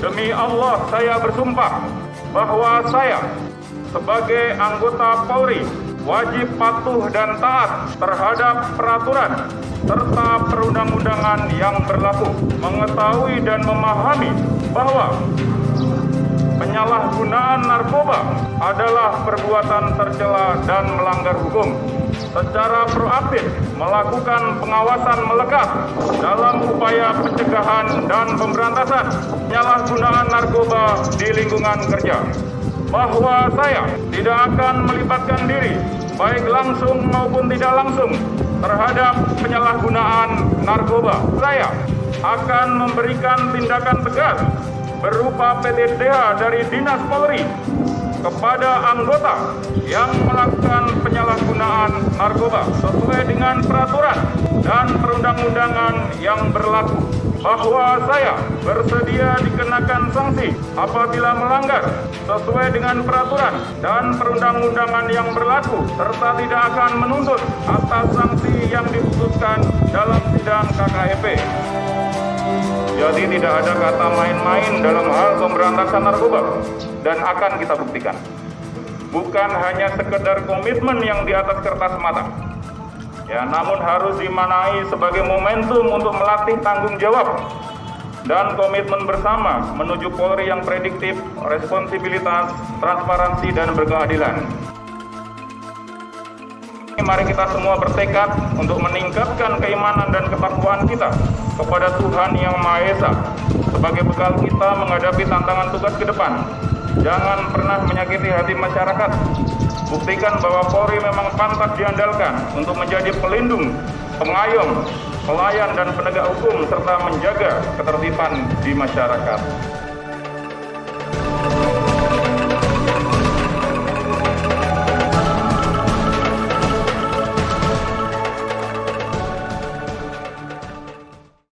Demi Allah saya bersumpah bahwa saya sebagai anggota Polri wajib patuh dan taat terhadap peraturan serta perundang-undangan yang berlaku, mengetahui dan memahami bahwa penyalahgunaan narkoba adalah perbuatan tercela dan melanggar hukum. Secara proaktif melakukan pengawasan melekat dalam upaya pencegahan dan pemberantasan penyalahgunaan narkoba di lingkungan kerja. Bahwa saya tidak akan melibatkan diri, baik langsung maupun tidak langsung, terhadap penyalahgunaan narkoba. Saya akan memberikan tindakan tegas berupa PTDH dari Dinas Polri kepada anggota yang melakukan penyalahgunaan narkoba sesuai dengan peraturan dan perundang-undangan yang berlaku. Bahwa saya bersedia dikenakan sanksi apabila melanggar sesuai dengan peraturan dan perundang-undangan yang berlaku, serta tidak akan menuntut atas sanksi yang diputuskan dalam sidang KKEP. Jadi tidak ada kata main-main dalam hal pemberantasan narkoba dan akan kita buktikan. Bukan hanya sekedar komitmen yang di atas kertas semata, ya, namun harus dimaknai sebagai momentum untuk melatih tanggung jawab dan komitmen bersama menuju Polri yang prediktif, responsibilitas, transparansi, dan berkeadilan. Mari kita semua bertekad untuk meningkatkan keimanan dan ketakwaan kita kepada Tuhan Yang Maha Esa sebagai bekal kita menghadapi tantangan tugas ke depan. Jangan pernah menyakiti hati masyarakat. Buktikan bahwa Polri memang pantas diandalkan untuk menjadi pelindung, pengayom, pelayan, dan penegak hukum serta menjaga ketertiban di masyarakat.